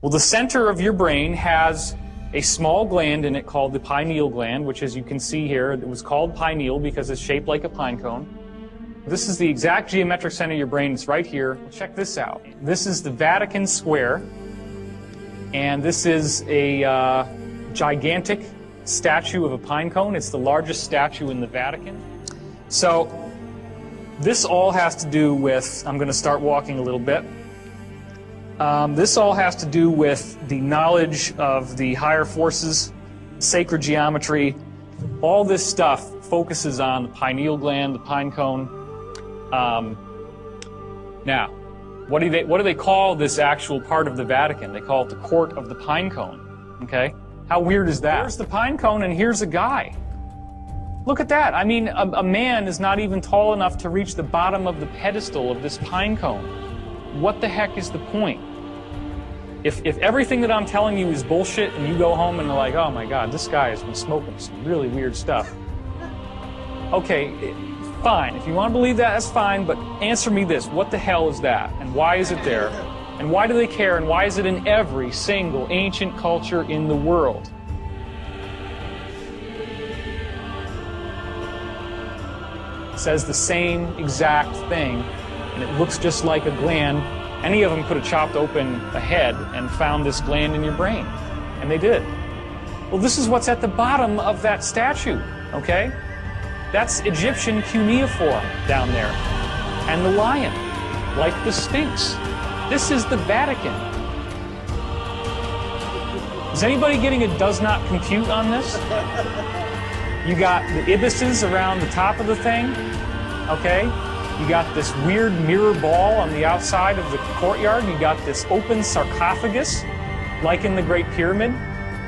Well, the center of your brain has a small gland in it called the pineal gland, which, as you can see here, it was called pineal because it's shaped like a pine cone. This is the exact geometric center of your brain. It's right here. Check this out. This is the Vatican Square, and this is a gigantic statue of a pine cone. It's the largest statue in the Vatican. So this all has to do with, I'm going to start walking a little bit. This all has to do with the knowledge of the higher forces, sacred geometry. All this stuff focuses on the pineal gland, the pine cone. Now, what do they call this actual part of the Vatican? They call it the court of the pine cone. Okay? How weird is that? Here's the pine cone and here's a guy. Look at that. I mean, a man is not even tall enough to reach the bottom of the pedestal of this pine cone. What the heck is the point? If everything that I'm telling you is bullshit and you go home and you're like, oh my God, this guy has been smoking some really weird stuff. Okay, fine. If you want to believe that, that's fine, but answer me this. What the hell is that? And why is it there? And why do they care? And why is it in every single ancient culture in the world? It says the same exact thing, and it looks just like a gland. Any of them could have chopped open a head and found this gland in your brain, and they did. Well, this is what's at the bottom of that statue, okay? That's Egyptian cuneiform down there, and the lion, like the Sphinx. This is the Vatican. Is anybody getting a does not compute on this? You got the ibises around the top of the thing, okay? You got this weird mirror ball on the outside of the courtyard. You got this open sarcophagus, like in the Great Pyramid.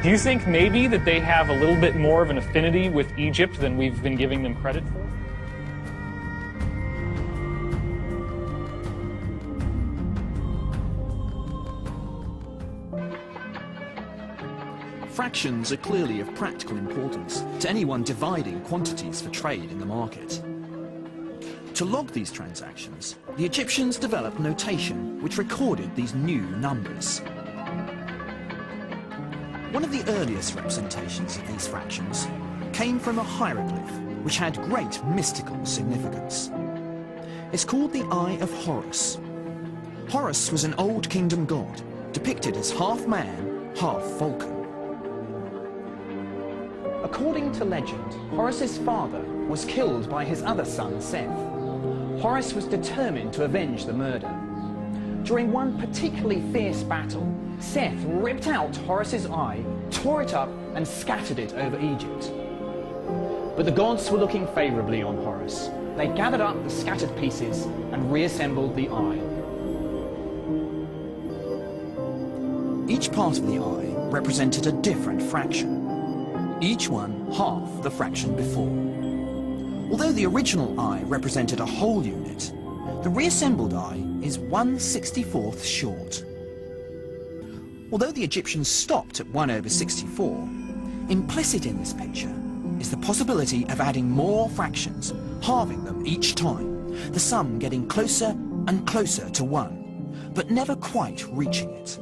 Do you think maybe that they have a little bit more of an affinity with Egypt than we've been giving them credit for? Fractions are clearly of practical importance to anyone dividing quantities for trade in the market. To log these transactions, the Egyptians developed notation which recorded these new numbers. One of the earliest representations of these fractions came from a hieroglyph which had great mystical significance. It's called the Eye of Horus. Horus was an Old Kingdom god, depicted as half man, half falcon. According to legend, Horus's father was killed by his other son, Seth. Horus was determined to avenge the murder. During one particularly fierce battle, Seth ripped out Horus's eye, tore it up, and scattered it over Egypt. But the gods were looking favorably on Horus. They gathered up the scattered pieces and reassembled the eye. Each part of the eye represented a different fraction, each one half the fraction before. Although the original eye represented a whole unit, the reassembled eye is 1/64 short. Although the Egyptians stopped at 1/64, implicit in this picture is the possibility of adding more fractions, halving them each time, the sum getting closer and closer to 1, but never quite reaching it.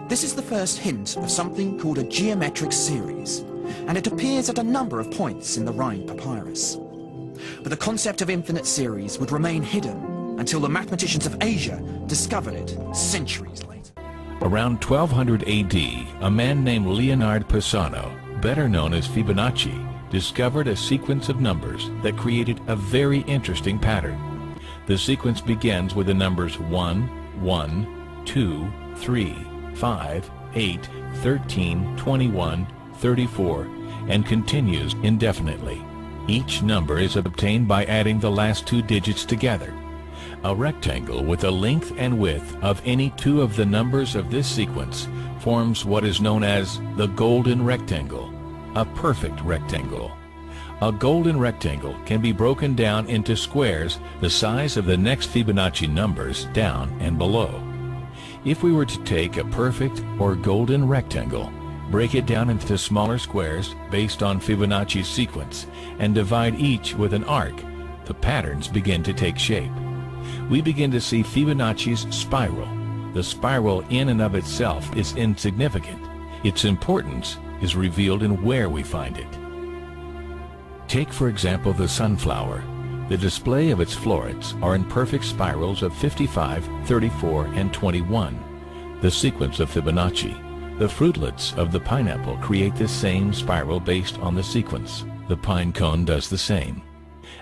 This is the first hint of something called a geometric series, and it appears at a number of points in the Rhind papyrus. But the concept of infinite series would remain hidden until the mathematicians of Asia discovered it centuries later. Around 1200 AD, a man named Leonard Pisano, better known as Fibonacci, discovered a sequence of numbers that created a very interesting pattern. The sequence begins with the numbers 1, 1, 2, 3, 5, 8, 13, 21, 34, and continues indefinitely. Each number is obtained by adding the last two digits together. A rectangle with a length and width of any two of the numbers of this sequence forms what is known as the golden rectangle, a perfect rectangle. A golden rectangle can be broken down into squares the size of the next Fibonacci numbers down and below. If we were to take a perfect or golden rectangle, break it down into smaller squares based on Fibonacci's sequence, and divide each with an arc, the patterns begin to take shape. We begin to see Fibonacci's spiral. the spiral in and of itself is insignificant. Its importance is revealed in where we find it. Take, for example, the sunflower. The display of its florets are in perfect spirals of 55, 34, and 21, the sequence of Fibonacci. The fruitlets of the pineapple create this same spiral based on the sequence. The pine cone does the same.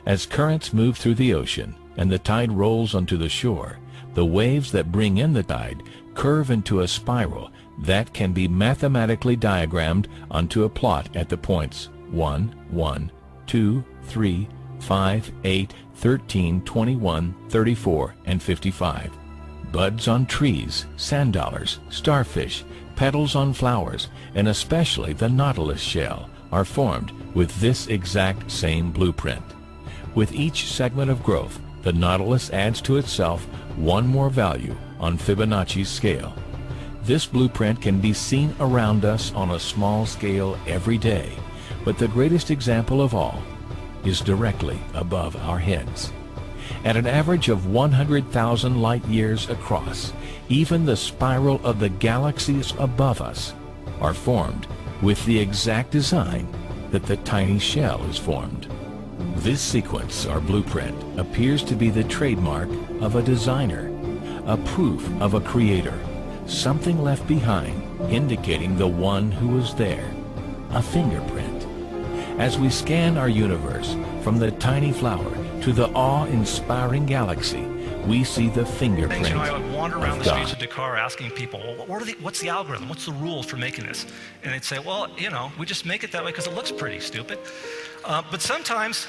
As currents move through the ocean and the tide rolls onto the shore, the waves that bring in the tide curve into a spiral that can be mathematically diagrammed onto a plot at the points 1, 1, 2, 3, 5, 8, 13, 21, 34, and 55. Buds on trees, sand dollars, starfish, petals on flowers, and especially the nautilus shell are formed with this exact same blueprint. With each segment of growth, the nautilus adds to itself one more value on Fibonacci's scale. This blueprint can be seen around us on a small scale every day, but the greatest example of all is directly above our heads. At an average of 100,000 light years across, even the spiral of the galaxies above us are formed with the exact design that the tiny shell is formed. This sequence, or blueprint, appears to be the trademark of a designer, a proof of a creator, something left behind indicating the one who was there, a fingerprint. As we scan our universe from the tiny flower to the awe-inspiring galaxy, we see the fingerprint I would wander around of the streets God. of Dakar asking people, well, what's the algorithm? What's the rules for making this? And they'd say, well, we just make it that way because it looks pretty, stupid. But sometimes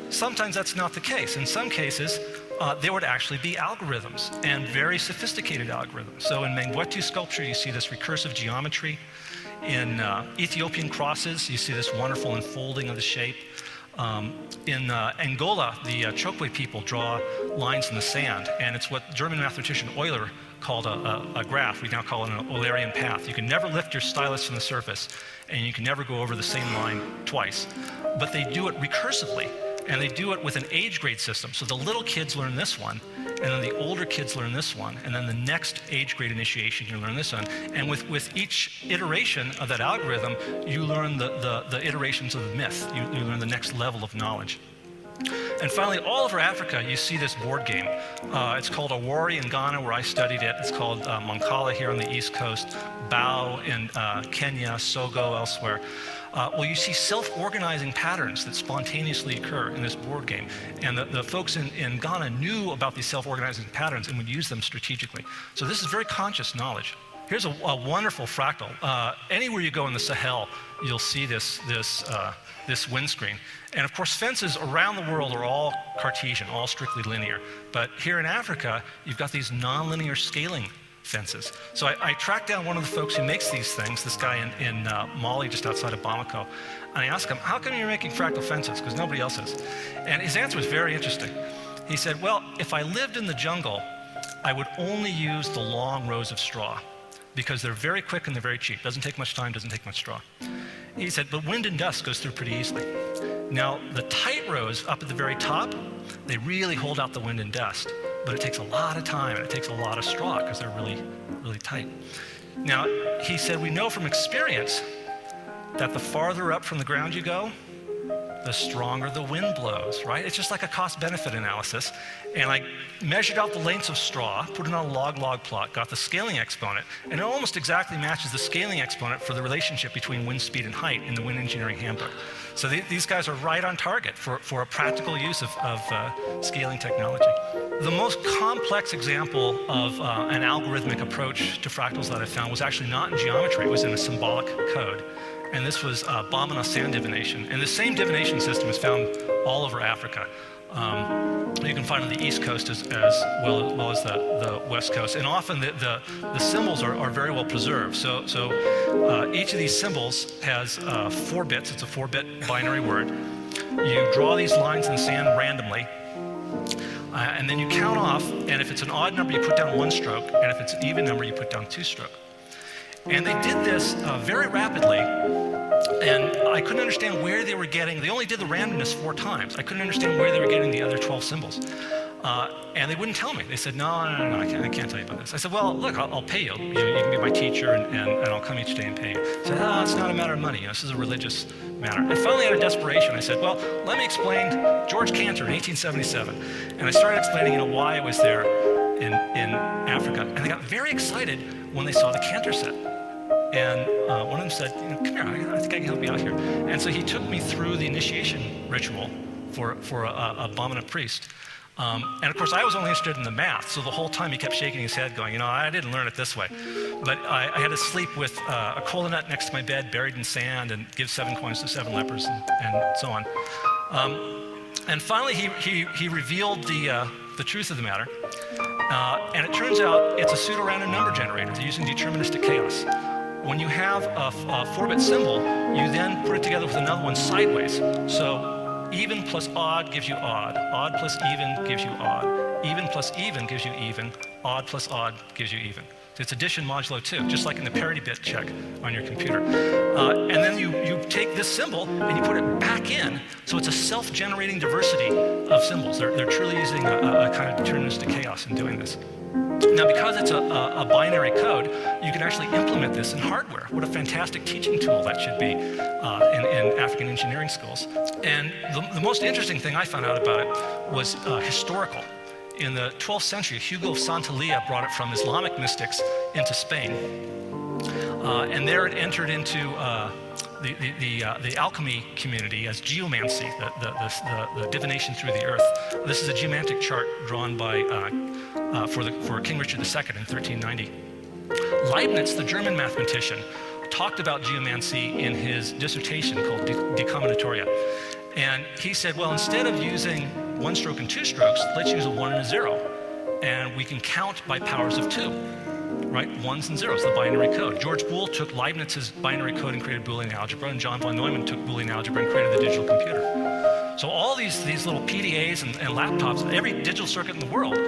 that's not the case. In some cases, there would actually be algorithms, and very sophisticated algorithms. So in Mengwetu sculpture, you see this recursive geometry. In Ethiopian crosses, you see this wonderful unfolding of the shape. In Angola, the Chokwe people draw lines in the sand, and it's what German mathematician Euler called a graph. We now call it an Eulerian path. You can never lift your stylus from the surface, and you can never go over the same line twice. But they do it recursively, and they do it with an age grade system. So the little kids learn this one, and then the older kids learn this one, and then the next age grade initiation, you learn this one. And with each iteration of that algorithm, you learn the iterations of the myth. You learn the next level of knowledge. And finally, all over Africa, you see this board game. It's called Awori in Ghana, where I studied it. It's called Mancala here on the East Coast, Bao in Kenya, Sogo elsewhere. Well, you see self-organizing patterns that spontaneously occur in this board game. And the folks in Ghana knew about these self-organizing patterns and would use them strategically. So this is very conscious knowledge. Here's a wonderful fractal. Anywhere you go in the Sahel, you'll see this windscreen. And of course, fences around the world are all Cartesian, all strictly linear. But here in Africa, you've got these nonlinear scaling fences. So I tracked down one of the folks who makes these things, this guy in Mali, just outside of Bamako. And I asked him, how come you're making fractal fences? Because nobody else is. And his answer was very interesting. He said, well, if I lived in the jungle, I would only use the long rows of straw because they're very quick and they're very cheap. Doesn't take much time, doesn't take much straw. He said, but wind and dust goes through pretty easily. Now, the tight rows up at the very top, they really hold out the wind and dust, but it takes a lot of time and it takes a lot of straw because they're really, really tight. Now, he said, we know from experience that the farther up from the ground you go, the stronger the wind blows, right? It's just like a cost-benefit analysis. And I measured out the lengths of straw, put it on a log-log plot, got the scaling exponent, and it almost exactly matches the scaling exponent for the relationship between wind speed and height in the wind engineering handbook. So these guys are right on target for a practical use of scaling technology. The most complex example of an algorithmic approach to fractals that I found was actually not in geometry, it was in a symbolic code. And this was Bamana sand divination. And the same divination system is found all over Africa. You can find on the East Coast as well as the West Coast. And often the symbols are very well preserved. So each of these symbols has 4 bits. It's a 4-bit binary word. You draw these lines in the sand randomly. And then you count off. And if it's an odd number, you put down 1 stroke. And if it's an even number, you put down 2 stroke. And they did this very rapidly, and I couldn't understand where they were getting, they only did the randomness 4 times. I couldn't understand where they were getting the other 12 symbols. And they wouldn't tell me. They said, no, I can't tell you about this. I said, well, look, I'll pay you. You can be my teacher, and I'll come each day and pay you. They said, oh, it's not a matter of money. This is a religious matter. And finally, out of desperation, I said, well, let me explain George Cantor in 1877. And I started explaining, why I was there in Africa. And they got very excited when they saw the Cantor set. And one of them said, come here, I think I can help you out here. And so he took me through the initiation ritual for a Bamana priest. And of course, I was only interested in the math, so the whole time he kept shaking his head going, I didn't learn it this way. But I had to sleep with a kola nut next to my bed, buried in sand, and give 7 coins to 7 lepers, and so on. And finally, he revealed the truth of the matter. And it turns out it's a pseudo-random number generator. They're using deterministic chaos. When you have a 4-bit symbol, you then put it together with another one sideways. So even plus odd gives you odd. Odd plus even gives you odd. Even plus even gives you even. Odd plus odd gives you even. So it's addition modulo 2, just like in the parity bit check on your computer. And then you take this symbol and you put it back in. So it's a self-generating diversity of symbols. They're truly using a kind of deterministic chaos in doing this. Now, because it's a binary code, you can actually implement this in hardware. What a fantastic teaching tool that should be in African engineering schools. And the most interesting thing I found out about it was historical. In the 12th century, Hugo of Santalia brought it from Islamic mystics into Spain. And there it entered into the alchemy community as geomancy, the divination through the earth. This is a geomantic chart drawn by for King Richard II in 1390. Leibniz, the German mathematician, talked about geomancy in his dissertation called De Combinatoria. And he said, well, instead of using 1 stroke and 2 strokes, let's use a 1 and a 0. And we can count by powers of 2, right? 1s and 0s, the binary code. George Boole took Leibniz's binary code and created Boolean algebra, and John von Neumann took Boolean algebra and created the digital computer. So all these little PDAs and laptops, every digital circuit in the world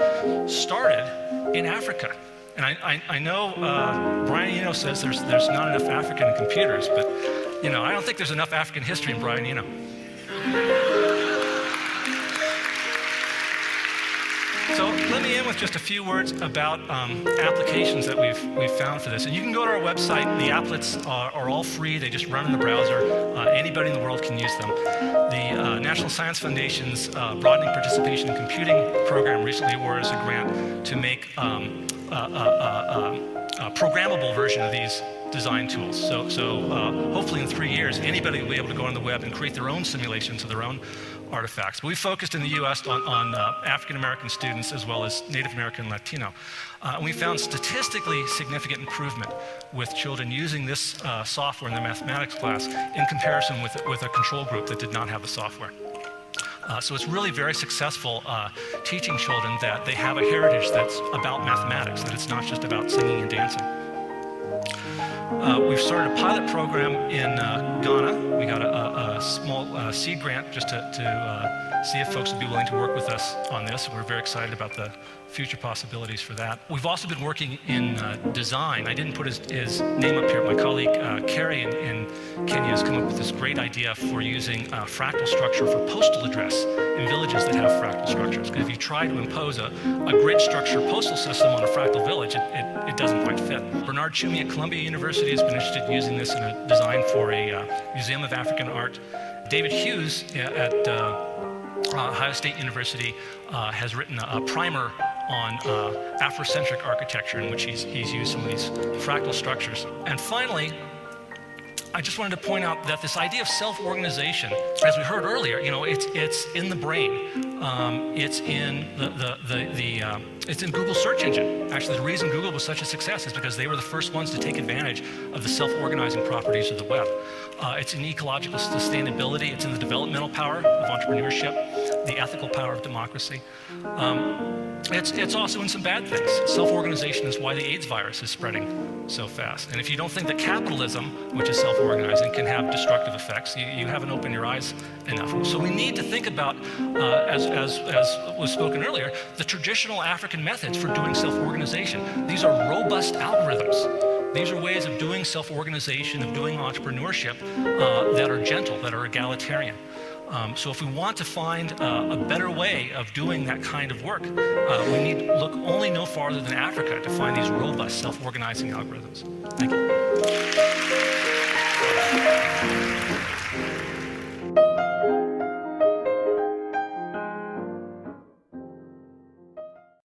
started in Africa. And I know Brian Eno says there's not enough African in computers, but I don't think there's enough African history in Brian Eno. So let me end with just a few words about applications that we've found for this. And you can go to our website. The applets are all free. They just run in the browser. Anybody in the world can use them. The National Science Foundation's Broadening Participation in Computing program recently awarded us a grant to make a programmable version of these design tools. So hopefully in 3 years, anybody will be able to go on the web and create their own simulations of their own artifacts. But we focused in the U.S. on African-American students as well as Native American and Latino. And we found statistically significant improvement with children using this software in their mathematics class in comparison with a control group that did not have the software. So it's really very successful teaching children that they have a heritage that's about mathematics, that it's not just about singing and dancing. We've started a pilot program in Ghana. We got a small seed grant just to see if folks would be willing to work with us on this. We're very excited about the future possibilities for that. We've also been working in design. I didn't put his name up here. My colleague Kerry in Kenya has come up with this great idea for using fractal structure for postal address in villages that have fractal structures. Because if you try to impose a grid structure postal system on a fractal village, it doesn't quite fit. Bernard Tschumi at Columbia University has been interested in using this in a design for a Museum of African Art. David Hughes at Ohio State University has written a primer on Afrocentric architecture in which he's used some of these fractal structures. And finally, I just wanted to point out that this idea of self-organization, as we heard earlier, it's in the brain. It's in it's in Google's search engine. Actually, the reason Google was such a success is because they were the first ones to take advantage of the self-organizing properties of the web. It's in ecological sustainability. It's in the developmental power of entrepreneurship, the ethical power of democracy. It's also in some bad things. Self-organization is why the AIDS virus is spreading so fast. And if you don't think that capitalism, which is self-organizing, can have destructive effects, you haven't opened your eyes enough. So we need to think about, as was spoken earlier, the traditional African methods for doing self-organization. These are robust algorithms. These are ways of doing self-organization, of doing entrepreneurship that are gentle, that are egalitarian. So if we want to find a better way of doing that kind of work, we need look only no farther than Africa to find these robust self-organizing algorithms. Thank you.